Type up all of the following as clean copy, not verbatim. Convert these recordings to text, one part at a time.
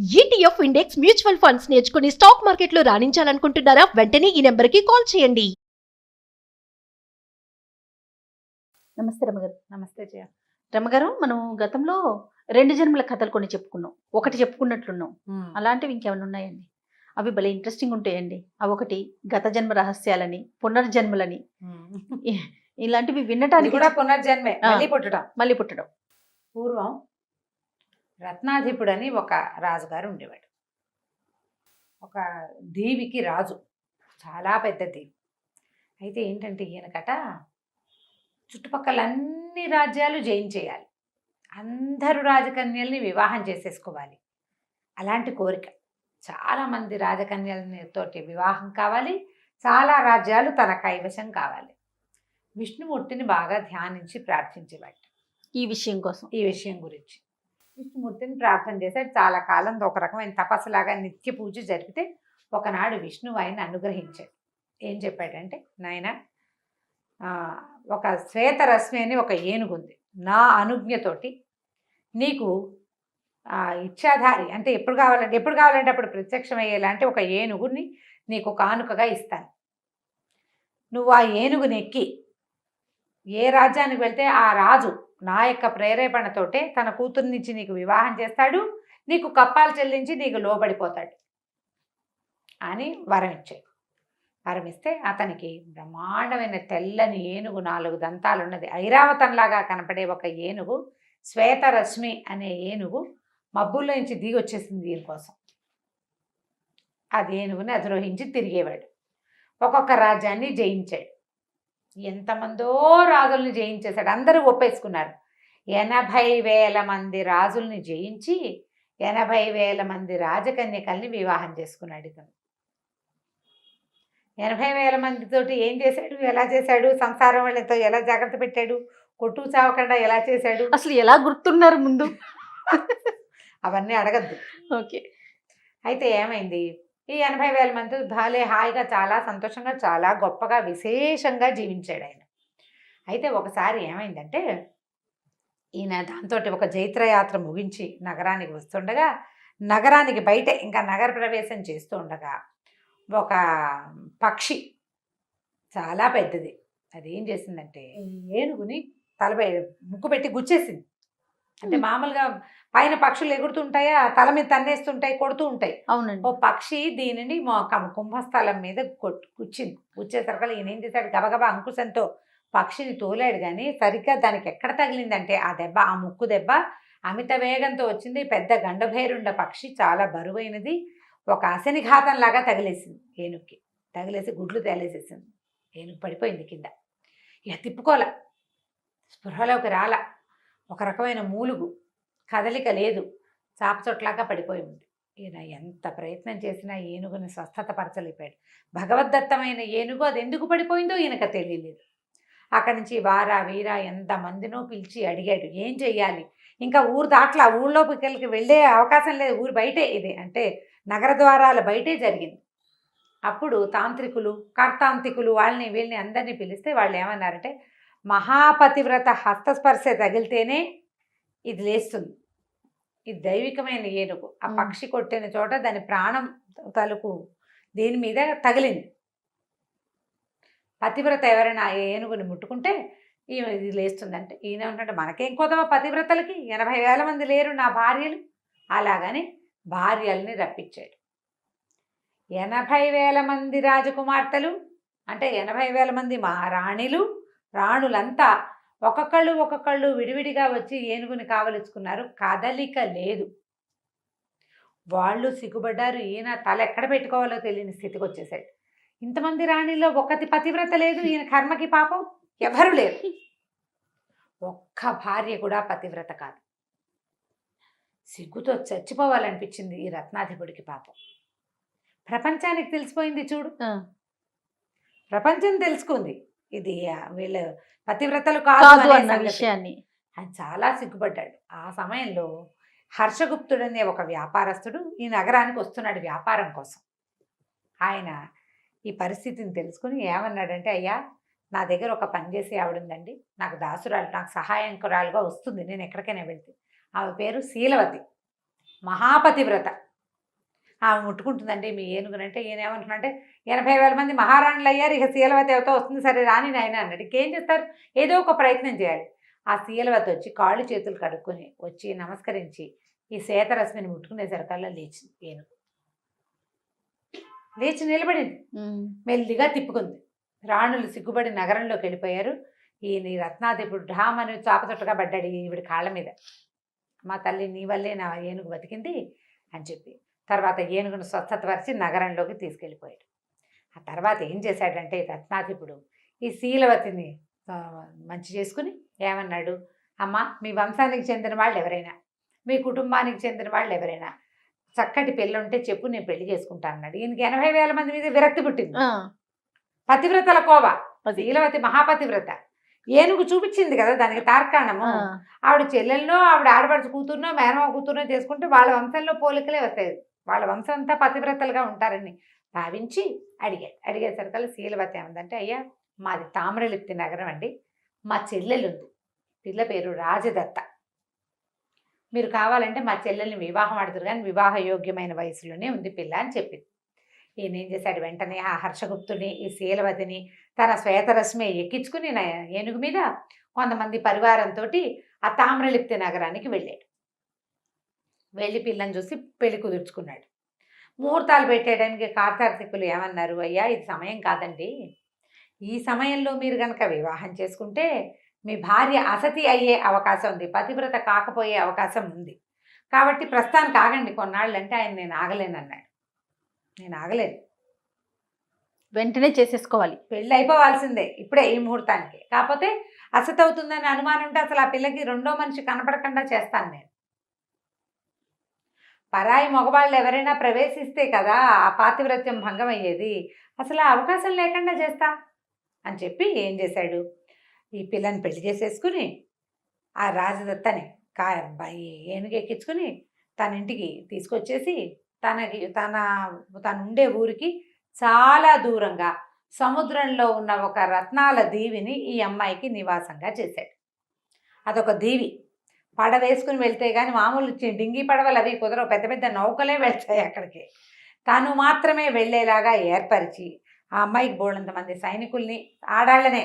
ETF index mutual funds నేర్చుకుని stock మార్కెట్లో రాణించాలనుకుంటున్నారా? వెంటనే ఈ నెంబర్కి కాల్ చేయండి. నమస్తే రమగారు. నమస్తే జయ. రమగారు, మనం గతంలో 2 జన్మల కథలు కొన్ని చెప్పుకున్నాం. ఒకటి చెప్పుకున్నట్లున్నాం. అలాంటివి ఇంకేమైనా ఉన్నాయండి? అవి భలే ఇంట్రెస్టింగ్ ఉంటాయండి. అవి ఒకటి గత జన్మ రహస్యాలని, పునర్జన్మలని, ఇలాంటివి వినటానికి కూడా పునర్జన్మే, మళ్ళీ పుట్టడం. పూర్వం రత్నాధిపుడు అని ఒక రాజుగారు ఉండేవాడు. ఒక దీవికి రాజు, చాలా పెద్ద దీవి. అయితే ఏంటంటే ఈయనకట చుట్టుపక్కల అన్ని రాజ్యాలు జయించేయాలి, అందరూ రాజకన్యల్ని వివాహం చేసేసుకోవాలి, అలాంటి కోరిక. చాలామంది రాజకన్యలతోటి వివాహం కావాలి, చాలా రాజ్యాలు తన కైవశం కావాలి. విష్ణుమూర్తిని బాగా ధ్యానించి ప్రార్థించేవాడు ఈ విషయం గురించి. విష్ణుమూర్తిని ప్రార్థన చేశాడు. చాలా కాలం ఒక రకమైన తపస్సులాగా నిత్య పూజ జరిపితే ఒకనాడు విష్ణువు ఆయన అనుగ్రహించాడు. ఏం చెప్పాడంటే, నాయన, ఒక శ్వేతరశ్మి అని ఒక ఏనుగు ఉంది, నా అనుజ్ఞతోటి నీకు ఇచ్చాధారి అంటే ఎప్పుడు కావాలంటే అప్పుడు ప్రత్యక్షమయ్యేలాంటి ఒక ఏనుగుని నీకు కానుకగా ఇస్తాను. నువ్వు ఆ ఏనుగుని ఎక్కి ఏ రాజ్యానికి వెళ్తే ఆ రాజు నా యొక్క ప్రేరేపణతోటే తన కూతుర్నిచ్చి నీకు వివాహం చేస్తాడు, నీకు కప్పాలు చెల్లించి నీకు లోబడిపోతాడు అని వరం ఇచ్చాడు. వరం ఇస్తే అతనికి బ్రహ్మాండమైన తెల్లని ఏనుగు, 4 దంతాలు ఉన్నది, ఐరావతంలాగా కనపడే ఒక ఏనుగు, శ్వేతరశ్మి అనే ఏనుగు మబ్బుల్లో నుంచి దిగి వచ్చేసింది దీనికోసం. అది ఏనుగుని అధిరోహించి తిరిగేవాడు. ఒక్కొక్క రాజ్యాన్ని జయించాడు. ఎంతమందో రాజుల్ని జయించేశాడు. అందరూ ఒప్పేసుకున్నారు. 80,000 మంది రాజుల్ని జయించి 80,000 మంది రాజకన్యకల్ని వివాహం చేసుకున్నాడు ఇతను. 80,000 మందితోటి ఏం చేశాడు, ఎలా చేశాడు, సంసారం వాళ్ళతో ఎలా జాగ్రత్త పెట్టాడు, కొట్టు చావకుండా ఎలా చేశాడు, అసలు ఎలా గుర్తున్నారు ముందు అవన్నీ అడగద్దు. ఓకే. అయితే ఏమైంది, ఈ 80,000 మంది భాలే హాయిగా, చాలా సంతోషంగా, చాలా గొప్పగా, విశేషంగా జీవించాడు ఆయన. అయితే ఒకసారి ఏమైందంటే, ఈయన దాంతో ఒక జైత్రయాత్ర ముగించి నగరానికి వస్తుండగా, నగరానికి బయటే ఇంకా నగర ప్రవేశం చేస్తూ ఉండగా ఒక పక్షి చాలా పెద్దది, అది ఏం చేసిందంటే ఏనుగుని ముక్కు పెట్టి గుచ్చేసింది. అంటే మామూలుగా పైన పక్షులు ఎగురుతుంటాయా, తల మీద తన్నేస్తుంటాయి, కొడుతూ ఉంటాయి. అవునండి. ఓ పక్షి దీనిని కుంభస్థలం మీద గుచ్చేసరికి ఈయన ఏం చేశాడు, గబగబా అంకుశంతో పక్షిని తోలాడు. కానీ సరిగ్గా దానికి ఎక్కడ తగిలిందంటే ఆ దెబ్బ, ఆ ముక్కు దెబ్బ అమిత వేగంతో వచ్చింది. పెద్ద గండభైరుండ పక్షి, చాలా బరువైనది, ఒక అశనిఘాతంలాగా తగిలేసింది ఏనుగుకి. తగిలేసి గుడ్లు తేలేసేసింది. ఏనుగు పడిపోయింది కింద. ఇక తిప్పుకోల, స్పృహలోకి రాల, ఒక రకమైన మూలుగు, కదలిక లేదు, చాపచొట్లాగా పడిపోయి ఉంది. ఈయన ఎంత ప్రయత్నం చేసినా ఏనుగుని స్వస్థత పరచలేపాడు. భగవద్దత్తమైన ఏనుగు, అది ఎందుకు పడిపోయిందో ఈయనకు తెలియలేదు. అక్కడి నుంచి వారా వీరా ఎంతమందినో పిలిచి అడిగాడు, ఏం చెయ్యాలి, ఇంకా ఊరు దాట్లా, ఊళ్ళోకి వెళ్ళే అవకాశం లేదు, ఊరు బయటే, ఇది అంటే నగర ద్వారాల బయటే జరిగింది. అప్పుడు తాంత్రికులు, కర్తాంతికులు, వాళ్ళని వీళ్ళని అందరినీ పిలిస్తే వాళ్ళు ఏమన్నారంటే, మహాపతివ్రత హస్తస్పర్శ తగిలితేనే ఇది లేస్తుంది, ఇది దైవికమైన ఏనుగు, ఆ పక్షి కొట్టిన చోట దాని ప్రాణం తలుపు దీని మీద తగిలింది. పతివ్రత ఎవరైనా ఏనుగుని ముట్టుకుంటే ఇది లేస్తుందంటే, ఈయన ఉంటే మనకేం కొదవ పతివ్రతలకి, 80,000 మంది లేరు నా భార్యలు. అలాగని భార్యల్ని రప్పించాడు. 80,000 మంది రాజకుమార్తెలు అంటే 80,000 మంది మహారాణిలు, రాణులంతా ఒక్కొక్కళ్ళు విడివిడిగా వచ్చి ఏనుగుని కావలించుకున్నారు. కదలిక లేదు. వాళ్ళు సిగ్గుపడ్డారు. ఈయన తల ఎక్కడ పెట్టుకోవాలో తెలియని స్థితికి వచ్చేసాడు. ఇంతమంది రాణిలో ఒకటి పతివ్రత లేదు, ఈయన కర్మకి పాపం ఎవరు లేరు. ఒక్క భార్య కూడా పతివ్రత కాదు. సిగ్గుతో చచ్చిపోవాలనిపించింది ఈ రత్నాధిపుడికి పాపం. ప్రపంచానికి తెలిసిపోయింది చూడు, ప్రపంచం తెలుసుకుంది ఇది వీళ్ళ పతివ్రతలు కాదు అన్న విషయాన్ని. ఆయన చాలా సిగ్గుపడ్డాడు. ఆ సమయంలో హర్షగుప్తుడనే ఒక వ్యాపారస్తుడు ఈ నగరానికి వస్తున్నాడు వ్యాపారం కోసం. ఆయన ఈ పరిస్థితిని తెలుసుకుని ఏమన్నాడంటే, అయ్యా, నా దగ్గర ఒక పనిచేసే ఆవిడుందండి, నాకు దాసురాలు, నాకు సహాయంకురాలుగా వస్తుంది నేను ఎక్కడికైనా వెళ్తే. ఆమె పేరు శీలవతి, మహాపతివ్రత. ఆమె ముట్టుకుంటుందండి మీ ఏనుగునంటే ఈయన ఏమంటున్నాడంటే 80,000 మంది మహారాణులు అయ్యారు, ఇక శీలవతి ఎవతో వస్తుంది, సరే రాని నాయన అన్నాడు. ఇంకేం చేస్తారు, ఏదో ఒక ప్రయత్నం చేయాలి. ఆ శీలవతి వచ్చి కాళ్ళు చేతులు కడుక్కొని వచ్చి నమస్కరించి ఈ శేతరశ్మిని ముట్టుకునేసరికల్లా లేచింది ఏనుగు. లేచి నిలబడింది, మెల్లిగా తిప్పుకుంది. రాణులు సిగ్గుబడి నగరంలోకి వెళ్ళిపోయారు. ఈయన రత్నాధిపుడు ఢామని చాపచుట్టగా పడ్డాడు ఈవిడి కాళ్ళ మీద. మా తల్లి నీ వల్లే నా ఏనుగు బతికింది అని చెప్పి తర్వాత ఏనుగును స్వస్థతపరిచి నగరంలోకి తీసుకెళ్ళిపోయాడు. ఆ తర్వాత ఏం చేశాడంటే రత్నాధిపుడు ఈ శీలవతిని మంచి చేసుకుని ఏమన్నాడు, అమ్మ మీ వంశానికి చెందిన వాళ్ళు ఎవరైనా, మీ కుటుంబానికి చెందిన వాళ్ళు ఎవరైనా చక్కటి పెళ్ళి ఉంటే చెప్పు, నేను పెళ్లి చేసుకుంటాను అన్నాడు. ఈయనకి 80,000 మంది మీద విరక్తి పుట్టింది. పతివ్రతల కోవ, శీలవతి మహాపతివ్రత. ఏనుగు చూపించింది కదా దానికి తార్కాణము. ఆవిడ చెల్లెల్లో ఆవిడ ఆడపడుచు కూతురునో మేనమా కూతురునో చేసుకుంటే వాళ్ళ వంశంలో పోలికలే వస్తాయి, వాళ్ళ వంశం అంతా పతివ్రతలుగా ఉంటారని భావించి అడిగేసరికల్లా శీలవతి ఏమందంటే, అయ్యా మాది తామ్రలిప్తి నగరం అండి, మా చెల్లెలుంది, పిల్ల పేరు రాజదత్త, మీరు కావాలంటే మా చెల్లెల్ని వివాహం ఆడుతురు కానీ వివాహ యోగ్యమైన వయసులోనే ఉంది పిల్ల అని చెప్పింది. ఈయన ఏం చేశాడు, వెంటనే ఆ హర్షగుప్తుని ఈ శీలవతిని తన శ్వేతరశ్మి ఎక్కించుకుని ఏనుగు మీద కొంతమంది పరివారంతో ఆ తామ్రలిప్తి నగరానికి వెళ్ళాడు. వెళ్ళి పిల్లని చూసి పెళ్లి కుదుర్చుకున్నాడు. ముహూర్తాలు పెట్టేయడానికి కార్తీకులు ఏమన్నారు, అయ్యా ఇది సమయం కాదండి, ఈ సమయంలో మీరు కనుక వివాహం చేసుకుంటే మీ భార్య అసతి అయ్యే అవకాశం ఉంది, పతివ్రత కాకపోయే అవకాశం ఉంది, కాబట్టి ప్రస్తుతానికి ఆగండి కొన్నాళ్ళు. అంటే ఆయన నేను ఆగలేనన్నాడు. నేను ఆగలేదు, వెంటనే చేసేసుకోవాలి, పెళ్ళి అయిపోవాల్సిందే ఇప్పుడే ఈ ముహూర్తానికి, కాకపోతే అసతి అవుతుందని అనుమానం ఉంటే అసలు ఆ పిల్లకి రెండో మనిషి కనపడకుండా చేస్తాను నేను. పరాయి మగవాళ్ళు ఎవరైనా ప్రవేశిస్తే కదా ఆ పాతివ్రత్యం భంగం అయ్యేది, అసలు ఆ అవకాశం లేకుండా చేస్తా అని చెప్పి ఏం చేశాడు, ఈ పిల్లని పెళ్లి చేసేసుకుని ఆ రాజదత్తని ఏనుగు ఎక్కించుకుని తన ఇంటికి తీసుకొచ్చేసి తను ఉండే ఊరికి చాలా దూరంగా సముద్రంలో ఉన్న ఒక రత్నాల దీవిని ఈ అమ్మాయికి నివాసంగా చేశాడు. అదొక దీవి, పడవ వేసుకుని వెళ్తే కానీ మామూలు డింగి పడవలు అవి కుదరవు, పెద్ద పెద్ద నౌకలే వెళ్తాయి అక్కడికి. తను మాత్రమే వెళ్ళేలాగా ఏర్పరిచి ఆ అమ్మాయికి బోళ్ళంత మంది సైనికుల్ని, ఆడాళ్ళనే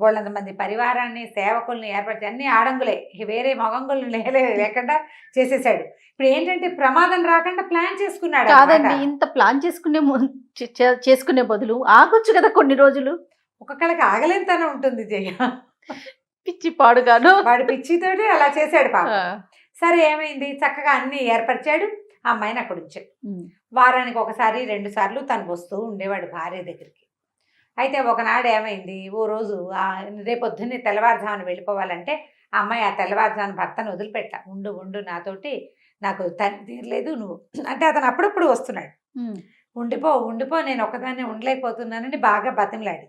బోళ్ళంత మంది పరివారాన్ని, సేవకుల్ని ఏర్పరిచి, అన్ని ఆడంగులే, వేరే మగంగుల్ని లేకుండా చేసేసాడు. ఇప్పుడు ఏంటంటే ప్రమాదం రాకుండా ప్లాన్ చేసుకున్నాడు. కాదండి, ఇంత ప్లాన్ చేసుకునే బదులు ఆగొచ్చు కదా కొన్ని రోజులు. ఒక్కొక్కళ్ళకి ఆగలేనితనం ఉంటుంది జయ, పిచ్చి పాడుగాను, వాడు పిచ్చితోటి అలా చేశాడు పాప. సరే ఏమైంది, చక్కగా అన్ని ఏర్పరిచాడు, ఆ అమ్మాయిని అక్కడ ఉంచాడు. వారానికి ఒకసారి 2 సార్లు తను వస్తూ ఉండేవాడు భార్య దగ్గరికి. అయితే ఒకనాడు ఏమైంది, ఓ రోజు రేపొద్దున్నే తెల్లవారుజామున వెళ్ళిపోవాలంటే ఆ అమ్మాయి ఆ తెల్లవారుజామున భర్తను వదిలిపెట్టా, ఉండు నాతోటి నాకు తని తీరలేదు నువ్వు అంటే, అతను అప్పుడప్పుడు వస్తున్నాడు, ఉండిపో నేను ఒక్కదాన్నే ఉండలేకపోతున్నానని బాగా బతిమలాడి.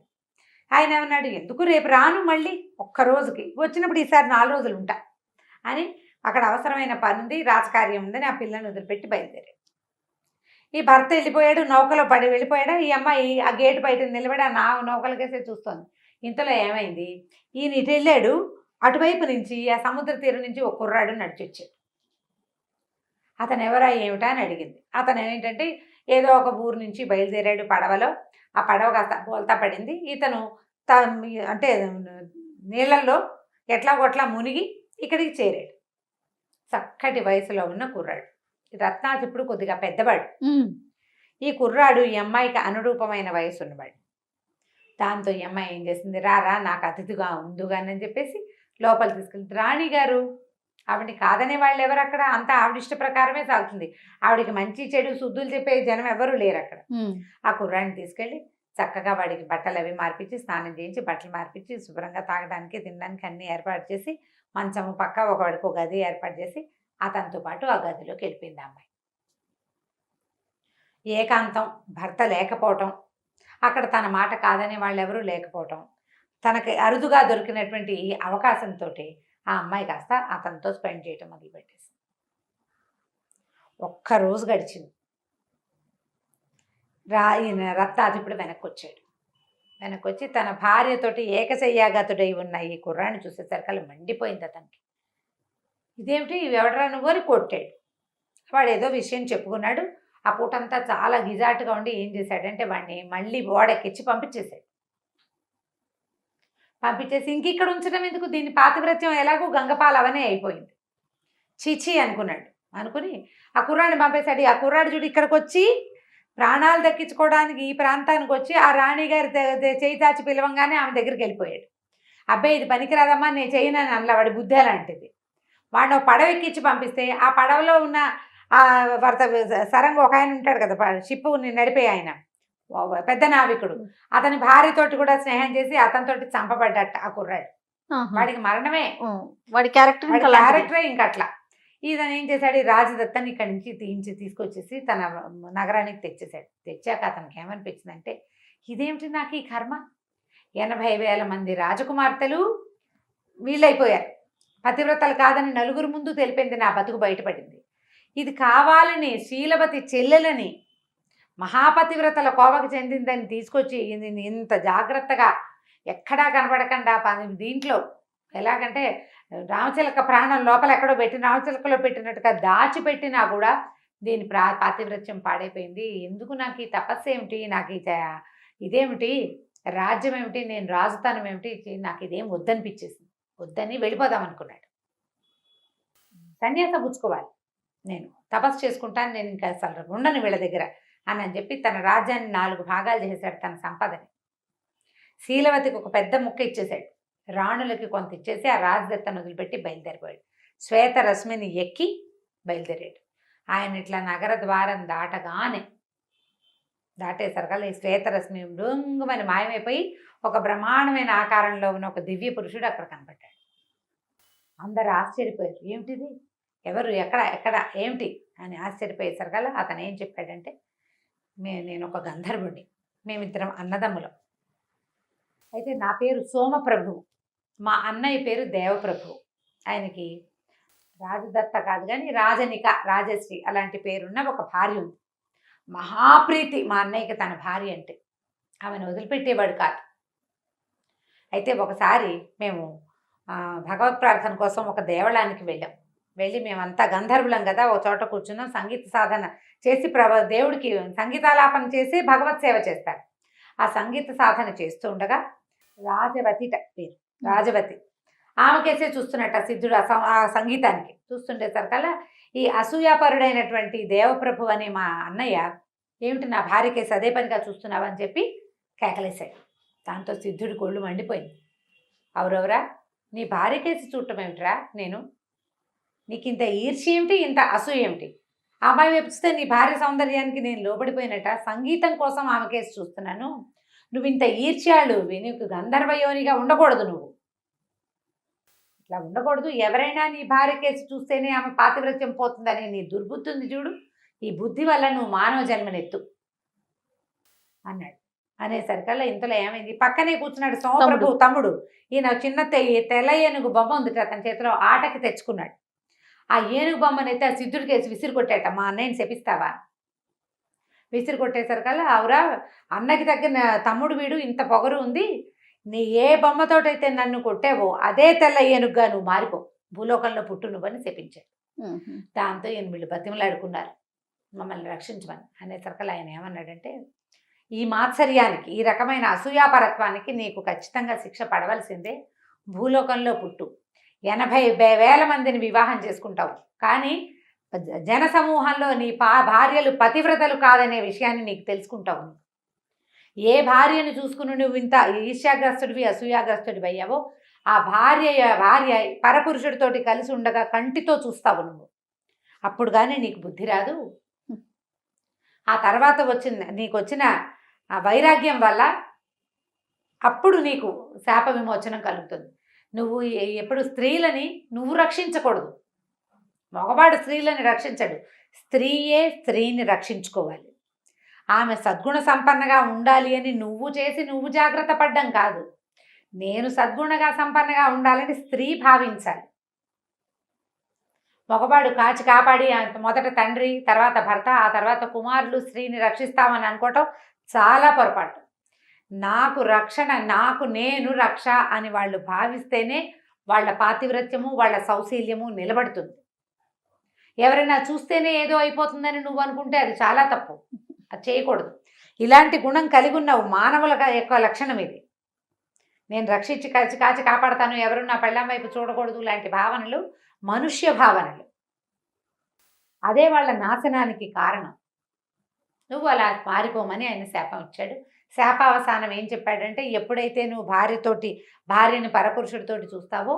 ఆయన ఏమన్నాడు, ఎందుకు రేపు రాను, మళ్ళీ ఒక్కరోజుకి వచ్చినప్పుడు ఈసారి 4 రోజులు ఉంటా అని, అక్కడ అవసరమైన పని ఉంది, రాజకార్యం ఉందని ఆ పిల్లని వదిలిపెట్టి బయలుదేరాడు. ఈ భర్త వెళ్ళిపోయాడు, నౌకలో పడి వెళ్ళిపోయాడు. ఈ అమ్మాయి ఆ గేటు బయట నిలబడి ఆ నౌకలకేసే చూస్తోంది. ఇంతలో ఏమైంది, ఈయన ఇటు వెళ్ళాడు, అటువైపు నుంచి ఆ సముద్ర తీరం నుంచి ఒక కుర్రాడు నడిచొచ్చాడు. అతను ఎవరా ఏమిటా అని అడిగింది. అతను ఏంటంటే ఏదో ఒక ఊరు నుంచి బయలుదేరాడు పడవలో, ఆ పడవ కాస్త బోల్తా పడింది, ఇతను అంటే నీళ్ళల్లో ఎట్లా మునిగి ఇక్కడికి చేరాడు. చక్కటి వయసులో ఉన్న కుర్రాడు, రత్నాధిపుడు కొద్దిగా పెద్దవాడు. ఈ కుర్రాడు ఈ అమ్మాయికి అనురూపమైన వయసు ఉన్నవాడు. దాంతో ఈ అమ్మాయి ఏం చేసింది, రారా నాకు అతిథిగా ఉందుగానని చెప్పేసి లోపల తీసుకెళ్తుంది. రాణి గారు, ఆవిడని కాదనే వాళ్ళు ఎవరు అక్కడ, అంతా ఆవిడ ఇష్ట ప్రకారమే సాగుతుంది, ఆవిడికి మంచి చెడు శుద్ధులు చెప్పే జనం ఎవరు లేరు అక్కడ. ఆ కుర్రాడిని తీసుకెళ్ళి చక్కగా వాడికి బట్టలు అవి మార్పించి, స్నానం చేయించి, బట్టలు మార్పించి, శుభ్రంగా తాగడానికి తినడానికి అన్నీ ఏర్పాటు చేసి, మంచము పక్క ఒకవాడికి ఒక గది ఏర్పాటు చేసి అతనితో పాటు ఆ గదిలోకి వెళ్ళిపోయింది అమ్మాయి. ఏకాంతం, భర్త లేకపోవటం, అక్కడ తన మాట కాదనే వాళ్ళు ఎవరూ లేకపోవటం, తనకి అరుదుగా దొరికినటువంటి ఈ అవకాశంతో ఆ అమ్మాయి కాస్త అతనితో స్పెండ్ చేయటం మొదలుపెట్టేసి ఒక్కరోజు గడిచింది. రత్నాధిపుడు వెనక్కి వచ్చి తన భార్యతోటి ఏకశయ్యాగతుడై ఉన్న ఈ కుర్రాన్ని చూసేసరికి మండిపోయింది అతనికి. ఇదేమిటి, ఎవడరా నువ్వు అని కొట్టాడు. వాడు ఏదో విషయం చెప్పుకున్నాడు, ఆ పూటంతా చాలా గిజాటుగా ఉండి ఏం చేశాడంటే వాడిని మళ్ళీ ఓడెక్కించి పంపించేశాడు. పంపించేసి ఇంక ఇక్కడ ఉంచడం ఎందుకు, దీని పాతివ్రత్యం ఎలాగో గంగపాల అవనే అయిపోయింది, చీచీ అనుకున్నాడు. అనుకుని ఆ కుర్రాడిని పంపేశాడు. ఆ కుర్రాడు చూడు ఇక్కడికి వచ్చి ప్రాణాలు దక్కించుకోవడానికి ఈ ప్రాంతానికి వచ్చి ఆ రాణిగారి చేయి చాచి పిలవంగానే ఆమె దగ్గరికి వెళ్ళిపోయాడు. అబ్బాయి ఇది పనికిరాదమ్మా, నేను చేయనని అనలా, వాడి బుద్ధి అలాంటిది. వాడిని ఒక పడవ ఎక్కించి పంపిస్తే ఆ పడవలో ఉన్న ఆ వర్త సరంగా ఒక ఆయన ఉంటాడు కదా, షిప్ నడిపే ఆయన, పెద్ద నావికుడు, అతని భార్యతోటి కూడా స్నేహం చేసి అతనితోటి చంపబడ్డట ఆ కుర్రాడు. వాడికి మరణమే, వాడి క్యారెక్టర్ క్యారెక్టరే ఇంక అట్లా. ఇతను ఏం చేశాడు, ఈ రాజదత్తని ఇక్కడి నుంచి తీసుకొచ్చేసి తన నగరానికి తెచ్చేసాడు. తెచ్చాక అతనికి ఏమనిపించిందంటే, ఇదేమిటి నాకు ఈ కర్మ, 80,000 మంది రాజకుమార్తెలు వీళ్ళైపోయారు, పతివ్రతలు కాదని నలుగురు ముందు తెలిపింది, నా బతుకు బయటపడింది. ఇది కావాలని శీలవతి చెల్లెలని మహాపతివ్రతల కోవకు చెందిందని తీసుకొచ్చి ఇంత జాగ్రత్తగా ఎక్కడా కనబడకుండా దీంట్లో ఎలాగంటే రామచిలక ప్రాణం లోపల ఎక్కడో పెట్టి రామచిలకలో పెట్టినట్టుగా దాచిపెట్టినా కూడా దీని పాతివ్రత్యం పాడైపోయింది. ఎందుకు నాకు ఈ తపస్సు ఏమిటి, నాకు ఇదేమిటి, రాజ్యం ఏమిటి, నేను రాజుతనం ఏమిటి, నాకు ఇదేం వద్దనిపించేసింది, వద్దని వెళ్ళిపోదాం అనుకున్నాడు. సన్యాసం పుచ్చుకోవాలి, నేను తపస్సు చేసుకుంటాను, నేను ఇంకా అసలు ఉండను వీళ్ళ దగ్గర అని చెప్పి తన రాజ్యాన్ని 4 భాగాలు చేశాడు. తన సంపదని శీలవతికి ఒక పెద్ద ముక్క ఇచ్చేశాడు, రాణులకి కొంత ఇచ్చేసి ఆ రాజదత్తను వదిలిపెట్టి బయలుదేరిపోయాడు. శ్వేతరశ్మిని ఎక్కి బయలుదేరాడు. ఆయన ఇట్లా నగర ద్వారం దాటేసరికల్లా ఈ శ్వేతరశ్మి మృంగుమని మాయమైపోయి ఒక బ్రహ్మాండమైన ఆకారంలో ఉన్న ఒక దివ్య పురుషుడు అక్కడ కనపడ్డాడు. అందరు ఆశ్చర్యపోయారు, ఏమిటిది, ఎవరు, ఎక్కడ ఏమిటి అని ఆశ్చర్యపోయేసరికల్లా అతను ఏం చెప్పాడంటే, నేను ఒక గంధర్వుడిని, మేమిద్దరం అన్నదమ్ములం, అయితే నా పేరు సోమప్రభువు, మా అన్నయ్య పేరు దేవప్రభువు, ఆయనకి రాజదత్త కాదు కానీ రాజనిక, రాజశ్రీ అలాంటి పేరున్న ఒక భార్య ఉంది. మహాప్రీతి మా అన్నయ్యకి తన భార్య అంటే, ఆమెను వదిలిపెట్టేవాడు కాదు. అయితే ఒకసారి మేము భగవత్ ప్రార్థన కోసం ఒక దేవాలయానికి వెళ్ళి మేమంతా గంధర్వులం కదా, ఒక చోట కూర్చున్నాం, సంగీత సాధన చేసి దేవుడికి సంగీతాలాపన చేసి భగవత్ సేవ చేస్తారు. ఆ సంగీత సాధన చేస్తూ ఉండగా రాజవతిట పేరు, రాజవతి, ఆమెకేసే చూస్తున్నట్ట సిద్ధుడు ఆ సంగీతానికి చూస్తుండేసరికల్లా ఈ అసూయాపరుడైనటువంటి దేవప్రభు అనే మా అన్నయ్య, ఏమిటి నా భార్యకేసి అదే పనిగా చూస్తున్నావని చెప్పి కేకలేశాడు. దాంతో సిద్ధుడి కొళ్ళు మండిపోయింది. అవురవరా, నీ భార్యకేసి చూడటం ఏమిట్రా, నీకు ఇంత ఈర్ష్య ఏమిటి, ఇంత అసూయ ఏమిటి, అమ్మాయి వెపిస్తే నీ భార్య సౌందర్యానికి నేను లోబడిపోయినట్ట, సంగీతం కోసం ఆమెకేసి చూస్తున్నాను, నువ్వు ఇంత ఈర్ష్యాలు, నీకు గంధర్వయోనిగా ఉండకూడదు, నువ్వు ఇట్లా ఉండకూడదు, ఎవరైనా నీ భార్యకేసి చూస్తేనే ఆమె పాతివ్రత్యం పోతుందని నీ దుర్బుద్ధి ఉంది చూడు, ఈ బుద్ధి వల్ల నువ్వు మానవ జన్మనెత్తు అన్నాడు. అనేసరికల్లా ఇంతలో ఏమైంది, పక్కనే కూర్చున్నాడు సోమప్రభు తమ్ముడు, ఈయన చిన్న తెల్ల ఏనుగు బొమ్మ ఉంది అతని చేతిలో, ఆటకి తెచ్చుకున్నాడు. ఆ ఏనుగు బొమ్మనైతే ఆ సిద్ధుడికేసి విసిరి కొట్టాట, మా అన్నయ్యని శపిస్తావా, విసిరి కొట్టేసరికల్లా, అవురా అన్నకి తగ్గిన తమ్ముడు వీడు, ఇంత పొగరు ఉంది, నీ ఏ బొమ్మతోటైతే నన్ను కొట్టావో అదే తెల్ల ఏనుగుగా నువ్వు మారిపో, భూలోకంలో పుట్టు నువ్వని శపించాడు. దాంతో ఈయన వీళ్ళు బతిమలాడుకున్నారు, మమ్మల్ని రక్షించమని. అనేసరికల్లా ఆయన ఏమన్నాడంటే, ఈ మాత్సర్యానికి, ఈ రకమైన అసూయాపరత్వానికి నీకు ఖచ్చితంగా శిక్ష పడవలసిందే, భూలోకంలో పుట్టు, 80,000 మందిని వివాహం చేసుకుంటావు, కానీ జన సమూహంలో నీ భార్యలు పతివ్రతలు కాదనే విషయాన్ని నీకు తెలుసుకుంటావు. ఏ భార్యను చూసుకుని నువ్వు ఇంత ఈర్ష్యాగ్రస్తుడివి, అసూయాగ్రస్తుడివి అయ్యావో, ఆ భార్య పరపురుషుడితోటి కలిసి ఉండగా కంటితో చూస్తావు నువ్వు, అప్పుడు కానీ నీకు బుద్ధి రాదు. ఆ తర్వాత నీకు వచ్చిన ఆ వైరాగ్యం వల్ల అప్పుడు నీకు శాప విమోచనం కలుగుతుంది. నువ్వు ఎప్పుడు స్త్రీలని నువ్వు రక్షించకూడదు, మగవాడు స్త్రీలని రక్షించడు, స్త్రీయే స్త్రీని రక్షించుకోవాలి. ఆమె సద్గుణ సంపన్నగా ఉండాలి అని నువ్వు జాగ్రత్త పడ్డం కాదు, నేను సద్గుణగా సంపన్నగా ఉండాలని స్త్రీ భావించాలి. మగవాడు కాపాడి మొదట తండ్రి, తర్వాత భర్త, ఆ తర్వాత కుమారులు స్త్రీని రక్షిస్తామని అనుకోవటం చాలా పొరపాటు. నాకు రక్షణ, నేను రక్ష అని వాళ్ళు భావిస్తేనే వాళ్ళ పాతివ్రత్యము, వాళ్ళ సౌశీల్యము నిలబడుతుంది. ఎవరైనా చూస్తేనే ఏదో అయిపోతుందని నువ్వు అనుకుంటే అది చాలా తప్పు. అది చేయకూడదు. ఇలాంటి గుణం కలిగి ఉన్న మానవుల యొక్క లక్షణం ఇది. నేను రక్షించి కాచి కాపాడతాను, ఎవరు నా పెళ్ళాం వైపు చూడకూడదు లాంటి భావనలు మనుష్య భావనలు. అదే వాళ్ళ నాశనానికి కారణం. నువ్వు అలా పారిపోమని ఆయన శాపం ఇచ్చాడు. శాపావసానం ఏం చెప్పాడంటే, ఎప్పుడైతే నువ్వు భార్యని పరపురుషుడితోటి చూస్తావో,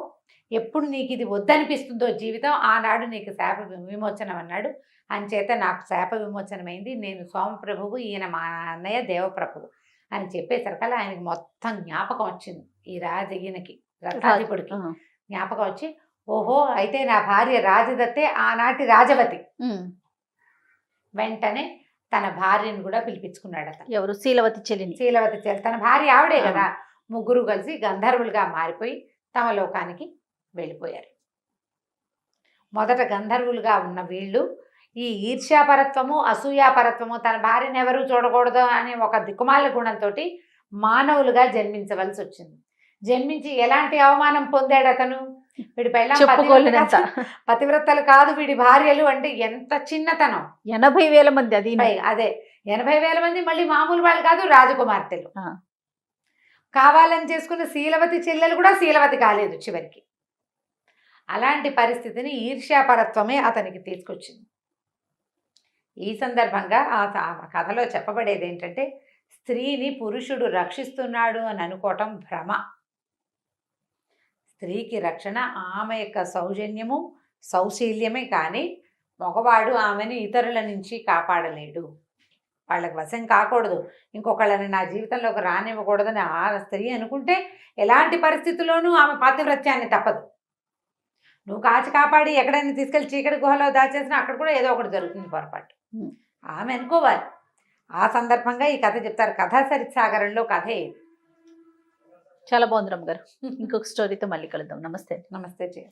ఎప్పుడు నీకు ఇది వద్దనిపిస్తుందో జీవితం, ఆనాడు నీకు శాప విమోచనం అన్నాడు. అంచేత నాకు శాప విమోచనమైంది. నేను సోమప్రభువు, ఈయన మా అన్నయ్య దేవప్రభువు అని చెప్పేసరికల్లా ఆయనకి మొత్తం జ్ఞాపకం వచ్చింది. ఈ ఈయనకి రథాధిపుడికి జ్ఞాపకం వచ్చి, ఓహో అయితే నా భార్య రాజదత్తే, ఆనాటి రాజవతి. వెంటనే తన భార్యను కూడా పిలిపించుకున్నాడు అతను. ఎవరు? శీలవతి చెల్లిని. శీలవతి చెల్లి, తన భార్య ఆవిడే కదా. ముగ్గురు కలిసి గంధర్వులుగా మారిపోయి తమ లోకానికి వెళ్ళిపోయారు. మొదట గంధర్వులుగా ఉన్న వీళ్ళు ఈ ఈర్ష్యాపరత్వము, అసూయాపరత్వము, తన భార్యను ఎవరు చూడకూడదు అనే ఒక దిక్కుమాల గుణంతో మానవులుగా జన్మించవలసి వచ్చింది. జన్మించి ఎలాంటి అవమానం పొందాడు అతను? వీడి పెళ్ళాం పతివ్రతలు కాదు, వీడి భార్యలు అంటే ఎంత చిన్నతనం. 80,000 మంది. అది అదే 80,000 మంది. మళ్ళీ మామూలు వాళ్ళు కాదు, రాజకుమార్తెలు. కావాలని చేసుకున్న శీలవతి చెల్లెలు కూడా శీలవతి కాలేదు చివరికి. అలాంటి పరిస్థితిని ఈర్ష్యాపరత్వమే అతనికి తీసుకొచ్చింది. ఈ సందర్భంగా ఆ కథలో చెప్పబడేది ఏంటంటే, స్త్రీని పురుషుడు రక్షిస్తున్నాడు అని అనుకోవటం భ్రమ. స్త్రీకి రక్షణ ఆమె యొక్క సౌజన్యము, సౌశీల్యమే, కానీ మగవాడు ఆమెను ఇతరుల నుంచి కాపాడలేడు. వాళ్ళకి వశం కాకూడదు, ఇంకొకళ్ళని నా జీవితంలోకి రానివ్వకూడదని ఆ స్త్రీ అనుకుంటే ఎలాంటి పరిస్థితుల్లోనూ ఆమె పాతివ్రత్యాన్ని తప్పదు. నువ్వు కాచి కాపాడి ఎక్కడైనా తీసుకెళ్ళి చీకటి గుహలో దాచేసినా అక్కడ కూడా ఏదో ఒకటి జరుగుతుంది పొరపాటు. ఆమె అనుకోవాలి. ఆ సందర్భంగా ఈ కథ చెప్తారు. కథా సరిసాగరంలో కథే ఇది. చాలా బాగుంది రమ్మ గారు. ఇంకొక స్టోరీతో మళ్ళీ కలుద్దాం. నమస్తే. నమస్తే జయ.